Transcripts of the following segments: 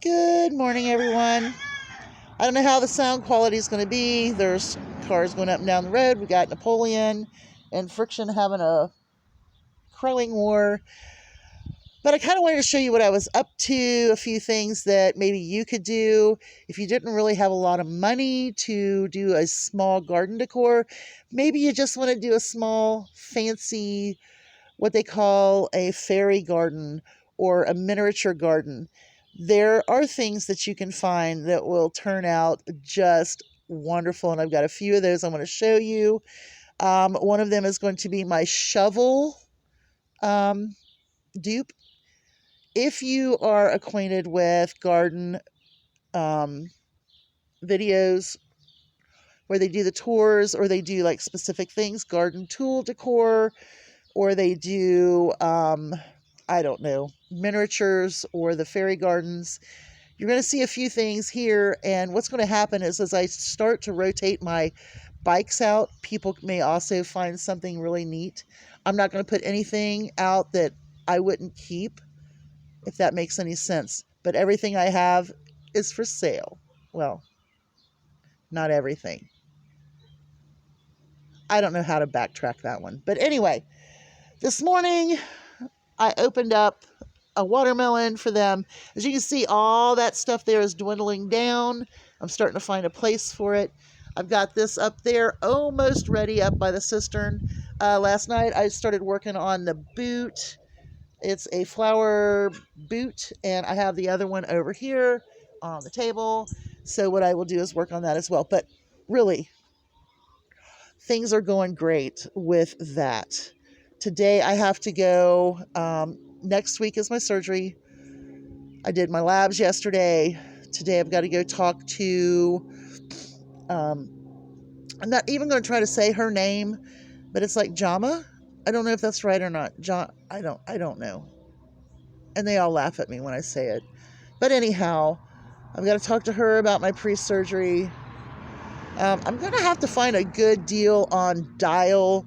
Good morning, everyone. I don't know how the sound quality is going to be. There's cars going up and down the road. We got Napoleon and Friction having a crowing war. But I kind of wanted to show you what I was up to, a few things that maybe you could do if you didn't really have a lot of money to do a small garden decor. Maybe you just want to do a small, fancy, what they call a fairy garden or a miniature garden. There are things that you can find that will turn out just wonderful, and I've got a few of those I want to show you. One of them is going to be my shovel dupe. If you are acquainted with garden videos where they do the tours or they do like specific things, garden tool decor, or they do, I don't know, miniatures or the fairy gardens, you're going to see a few things here. And what's going to happen is as I start to rotate my bikes out, people may also find something really neat. I'm not going to put anything out that I wouldn't keep, if that makes any sense. But everything I have is for sale. Well, not everything. I don't know how to backtrack that one. But anyway, this morning I opened up a watermelon for them. As you can see, all that stuff there is dwindling down. I'm starting to find a place for it. I've got this up there almost ready up by the cistern. Last night I started working on the boot. It's a flower boot, and I have the other one over here on the table. So what I will do is work on that as well. But really, things are going great with that. Today I have to go. Next week is my surgery. I did my labs yesterday. Today I've got to go talk to, I'm not even going to try to say her name, but it's like Jama. I don't know if that's right or not. I don't know. And they all laugh at me when I say it. But anyhow, I've got to talk to her about my pre-surgery. I'm going to have to find a good deal on Dial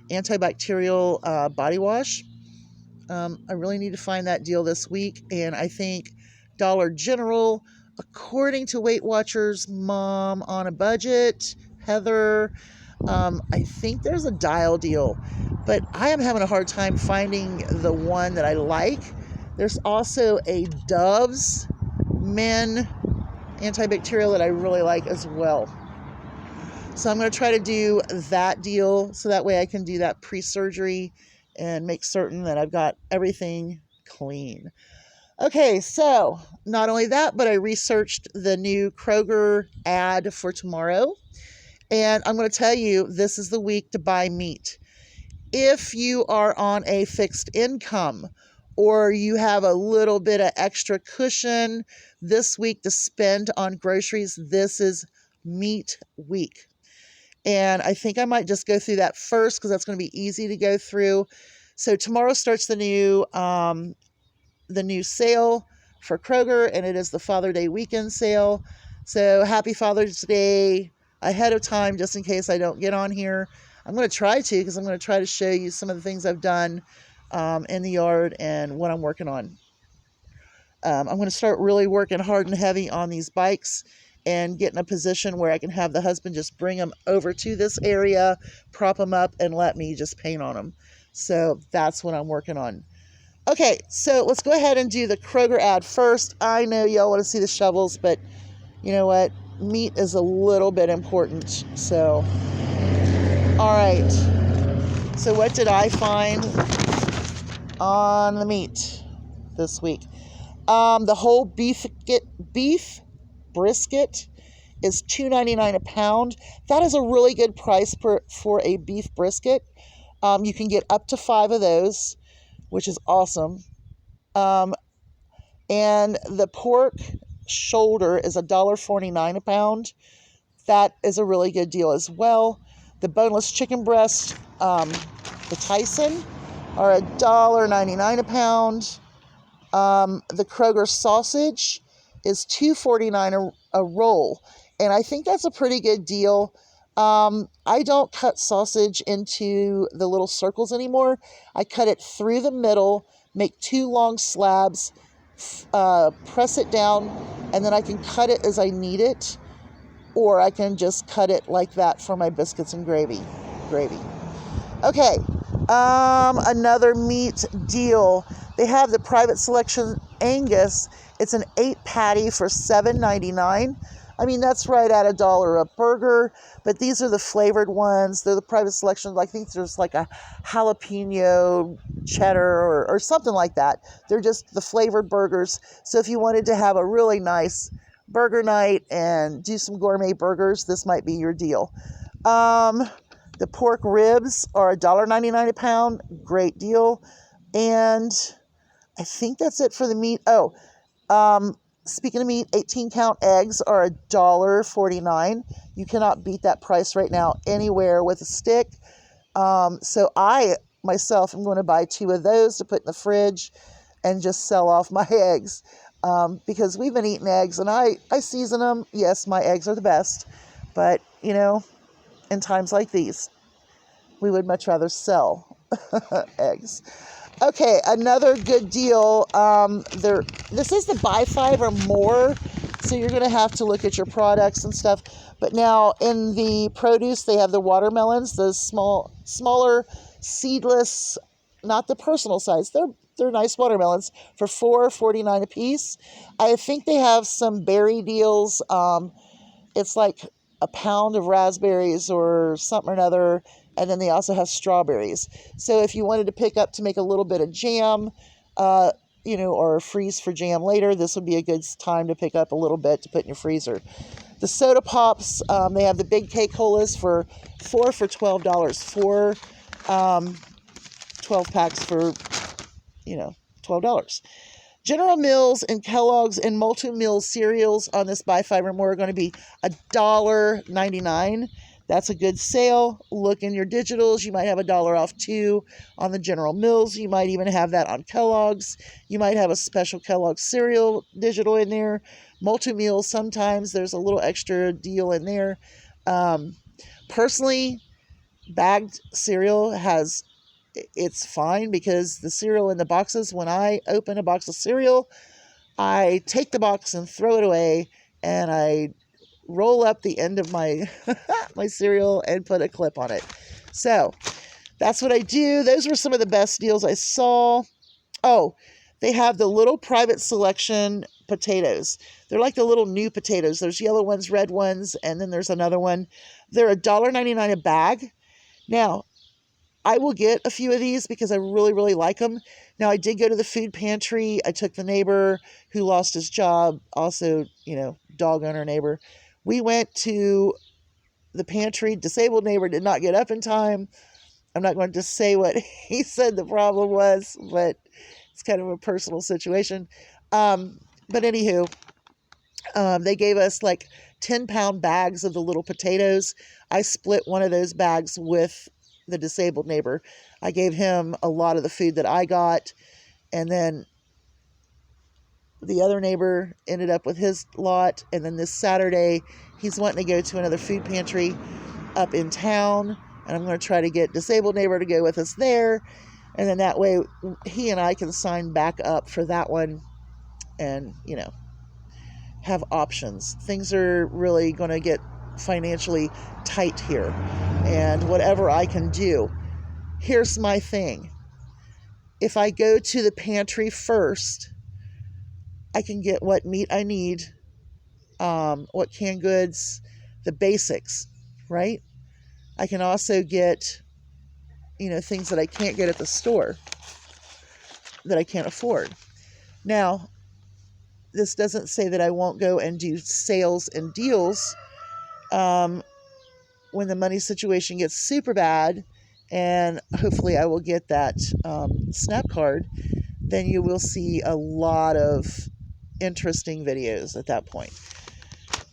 antibacterial body wash. I really need to find that deal this week. And I think Dollar General, according to Weight Watchers Mom on a Budget, Heather, I think there's a Dial deal. But I am having a hard time finding the one that I like. There's also a Dove's Men antibacterial that I really like as well. So I'm going to try to do that deal so that way I can do that pre-surgery and make certain that I've got everything clean. Okay, so not only that, but I researched the new Kroger ad for tomorrow. And I'm going to tell you, this is the week to buy meat. If you are on a fixed income or you have a little bit of extra cushion this week to spend on groceries, this is meat week. And I think I might just go through that first because that's going to be easy to go through. So tomorrow starts the new sale for Kroger, and it is the Father's Day weekend sale. So happy Father's Day ahead of time, just in case I don't get on here. I'm going to try to, because I'm going to try to show you some of the things I've done in the yard and what I'm working on. I'm going to start really working hard and heavy on these bikes and get in a position where I can have the husband just bring them over to this area, prop them up, and let me just paint on them. So that's what I'm working on. Okay, so let's go ahead and do the Kroger ad first. I know y'all want to see the shovels, but you know what? Meat is a little bit important. So, all right. So what did I find on the meat this week? The whole beef brisket is $2.99 a pound. That is a really good price for a beef brisket. You can get up to 5 of those, which is awesome. And the pork shoulder is $1.49 a pound. That is a really good deal as well. The boneless chicken breast, the Tyson, are $1.99 a pound. The Kroger sausage is $2.49 a roll, and I think that's a pretty good deal. I don't cut sausage into the little circles anymore. I cut it through the middle, make 2 long slabs, press it down, and then I can cut it as I need it, or I can just cut it like that for my biscuits and gravy. Okay, another meat deal. They have the Private Selection Angus. It's an 8 patty for $7.99. I mean, that's right at $1 a burger, but these are the flavored ones. They're the Private Selection. I think there's like a jalapeno cheddar or something like that. They're just the flavored burgers. So if you wanted to have a really nice burger night and do some gourmet burgers, this might be your deal. The pork ribs are $1.99 a pound. Great deal. And I think that's it for the meat. Speaking of meat, 18-count eggs are $1.49. You cannot beat that price right now anywhere with a stick. So I, myself, am going to buy 2 of those to put in the fridge and just sell off my eggs. Because we've been eating eggs, and I season them. Yes, my eggs are the best. But, in times like these, we would much rather sell eggs. Okay, another good deal. This is the buy 5 or more, so you're going to have to look at your products and stuff. But now in the produce, they have the watermelons, the smaller, seedless, not the personal size. They're nice watermelons for $4.49 a piece. I think they have some berry deals. It's like a pound of raspberries or something or another. And then they also have strawberries. So if you wanted to pick up to make a little bit of jam, or freeze for jam later, this would be a good time to pick up a little bit to put in your freezer. The soda pops, they have the big K-Colas for $12. 12 packs for, $12. General Mills and Kellogg's and multi-meal cereals on this buy 5 or more are going to be $1.99. That's a good sale. Look in your digitals. You might have $1 off too on the General Mills. You might even have that on Kellogg's. You might have a special Kellogg's cereal digital in there. Multi-meals, sometimes there's a little extra deal in there. Personally, bagged cereal it's fine because the cereal in the boxes, when I open a box of cereal, I take the box and throw it away, and I roll up the end of my my cereal and put a clip on it. So that's what I do. Those were some of the best deals I saw. Oh, they have the little Private Selection potatoes. They're like the little new potatoes. There's yellow ones, red ones, and then there's another one. They're $1.99 a bag. Now, I will get a few of these because I really, really like them. Now, I did go to the food pantry. I took the neighbor who lost his job, also, dog owner neighbor. We went to the pantry. Disabled neighbor did not get up in time. I'm not going to say what he said the problem was, but it's kind of a personal situation. But anywho, they gave us like 10-pound bags of the little potatoes. I split one of those bags with the disabled neighbor. I gave him a lot of the food that I got, and then the other neighbor ended up with his lot. And then this Saturday, he's wanting to go to another food pantry up in town, and I'm going to try to get disabled neighbor to go with us there. And then that way he and I can sign back up for that one and, have options. Things are really going to get financially tight here, and whatever I can do. Here's my thing. If I go to the pantry first, I can get what meat I need, what canned goods, the basics, right? I can also get, things that I can't get at the store that I can't afford. Now, this doesn't say that I won't go and do sales and deals when the money situation gets super bad, and hopefully I will get that SNAP card. Then you will see a lot of interesting videos at that point.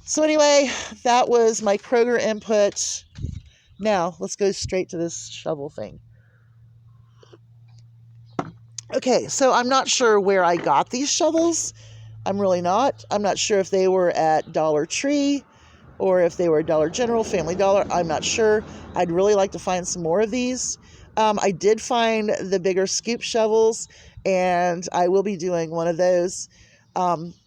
So anyway, that was my Kroger input. Now let's go straight to this shovel thing. Okay, so I'm not sure where I got these shovels. I'm really not. I'm not sure if they were at Dollar Tree or if they were Dollar General, Family Dollar. I'm not sure. I'd really like to find some more of these. I did find the bigger scoop shovels, and I will be doing one of those.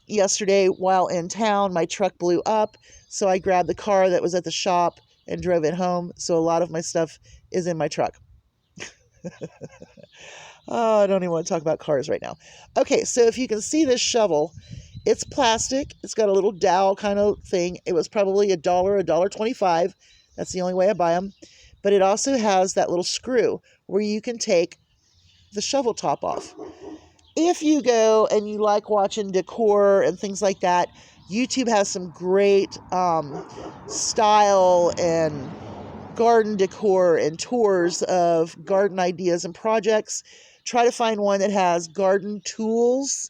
Yesterday, while in town, my truck blew up, so I grabbed the car that was at the shop and drove it home. So a lot of my stuff is in my truck. Oh, I don't even want to talk about cars right now. Okay, so if you can see this shovel, it's plastic. It's got a little dowel kind of thing. It was probably $1, $1.25. That's the only way I buy them. But it also has that little screw where you can take the shovel top off. If you go and you like watching decor and things like that, YouTube has some great style and garden decor and tours of garden ideas and projects. Try to find one that has garden tools,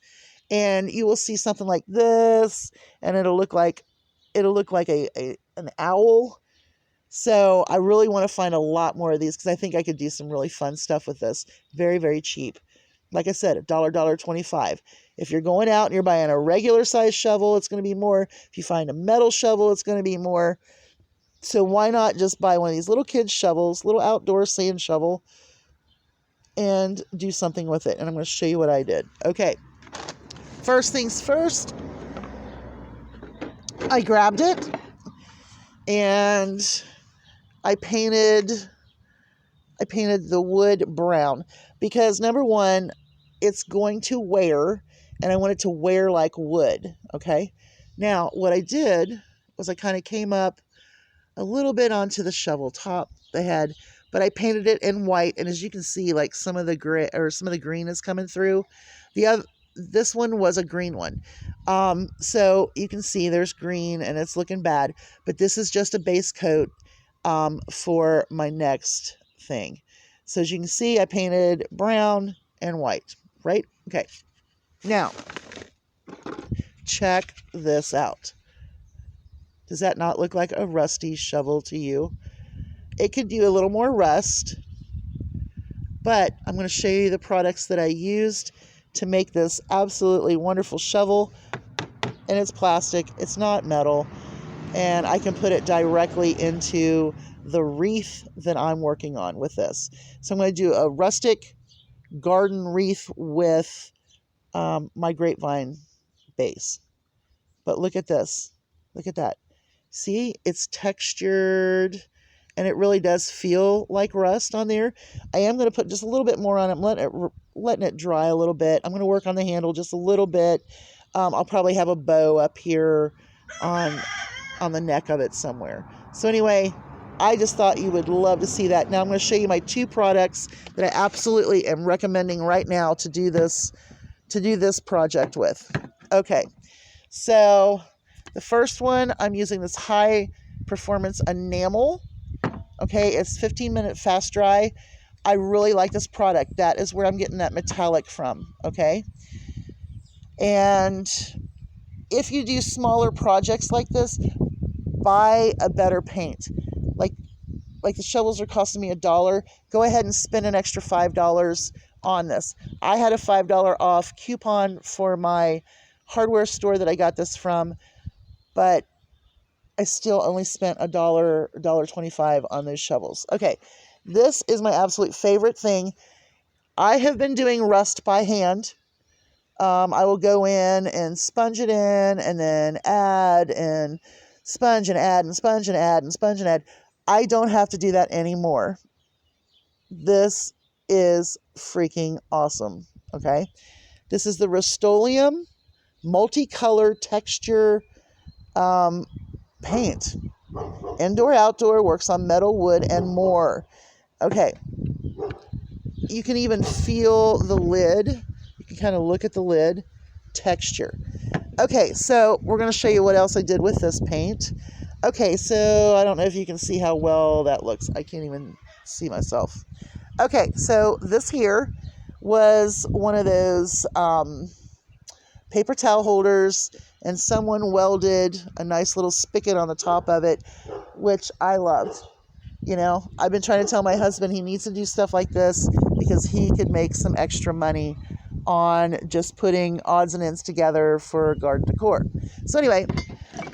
and you will see something like this, and it'll look like an owl. So I really want to find a lot more of these because I think I could do some really fun stuff with this. Very, very cheap. Like I said, $1, $1.25. If you're going out and you're buying a regular size shovel, it's going to be more. If you find a metal shovel, it's going to be more. So why not just buy one of these little kids' shovels, little outdoor sand shovel, and do something with it. And I'm going to show you what I did. Okay. First things first, I grabbed it and I painted the wood brown because, number one, it's going to wear, and I want it to wear like wood. Okay. Now, what I did was I kind of came up a little bit onto the shovel top, the head, but I painted it in white. And as you can see, like some of the gray or some of the green is coming through. This one was a green one. So you can see there's green and it's looking bad, but this is just a base coat, for my next thing. So as you can see, I painted brown and white, right? Okay. Now, check this out. Does that not look like a rusty shovel to you? It could do a little more rust, but I'm going to show you the products that I used to make this absolutely wonderful shovel. And it's plastic, it's not metal, and I can put it directly into the wreath that I'm working on with this. So I'm going to do a rustic garden wreath with my grapevine base. But look at this. Look at that. See, it's textured, and it really does feel like rust on there. I am going to put just a little bit more on it. I'm letting it dry a little bit. I'm going to work on the handle just a little bit. I'll probably have a bow up here on the neck of it somewhere. So anyway, I just thought you would love to see that. Now I'm going to show you my two products that I absolutely am recommending right now to do this project with. Okay, so the first one, I'm using this high performance enamel. Okay, it's 15-minute fast dry. I really like this product. That is where I'm getting that metallic from. Okay, and if you do smaller projects like this, buy a better paint. Like the shovels are costing me $1. Go ahead and spend an extra $5 on this. I had a $5 off coupon for my hardware store that I got this from, but I still only spent $1, $1.25 on those shovels. Okay, this is my absolute favorite thing. I have been doing rust by hand. I will go in and sponge it in and then add and sponge and add and sponge and add and sponge and add. I don't have to do that anymore. This is freaking awesome. Okay, this is the RustOleum multicolor texture paint. Indoor, outdoor, works on metal, wood, and more. Okay, you can even feel the lid. You can kind of look at the lid texture. Okay, so we're going to show you what else I did with this paint. Okay, so I don't know if you can see how well that looks. I can't even see myself. Okay, so this here was one of those paper towel holders, and someone welded a nice little spigot on the top of it, which I loved. You know, I've been trying to tell my husband he needs to do stuff like this because he could make some extra money on just putting odds and ends together for garden decor. So anyway,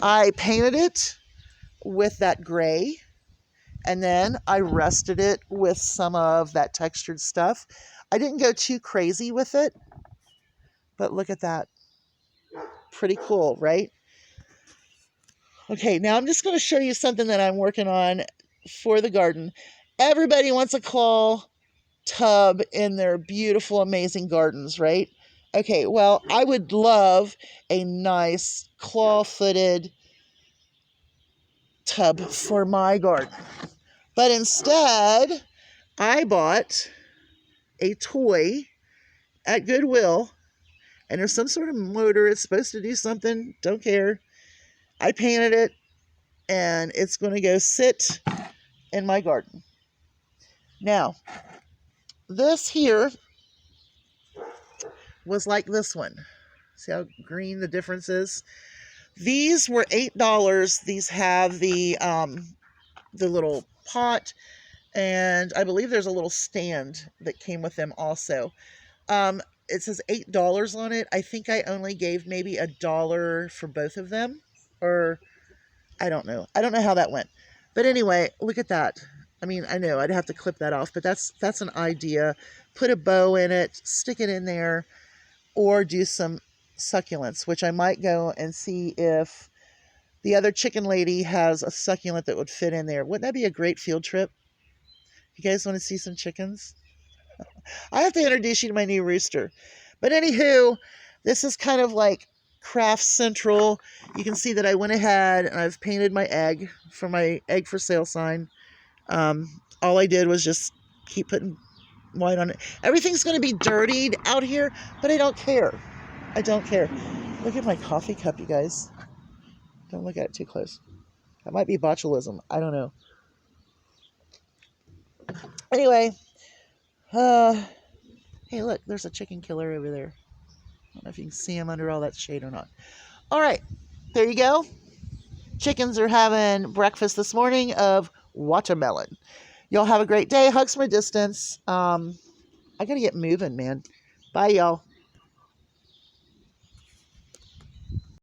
I painted it with that gray, and then I rusted it with some of that textured stuff. I didn't go too crazy with it, but look at that. Pretty cool, right? Okay, now I'm just going to show you something that I'm working on for the garden. Everybody wants a claw tub in their beautiful, amazing gardens, right? Okay, well, I would love a nice claw-footed tub for my garden. But instead, I bought a toy at Goodwill, and there's some sort of motor. It's supposed to do something. Don't care. I painted it, and it's going to go sit in my garden. Now, this here was like this one. See how green the difference is? These were $8. These have the little pot, and I believe there's a little stand that came with them also. It says $8 on it. I think I only gave maybe $1 for both of them, or I don't know. I don't know how that went. But anyway, look at that. I mean, I know I'd have to clip that off, but that's an idea. Put a bow in it, stick it in there, or do some succulents, which I might go and see if the other chicken lady has a succulent that would fit in there. Wouldn't that be a great field trip? You guys want to see some chickens? I have to introduce you to my new rooster. But anywho, this is kind of like Craft Central. You can see that I went ahead and I've painted my egg for my egg for sale sign. All I did was just keep putting white on it. Everything's going to be dirtied out here, but I don't care. I don't care. Look at my coffee cup, you guys. Don't look at it too close. That might be botulism. I don't know. Anyway, hey, look, there's a chicken killer over there. I don't know if you can see him under all that shade or not. All right, there you go. Chickens are having breakfast this morning of watermelon. Y'all have a great day. Hugs from a distance. I got to get moving, man. Bye, y'all.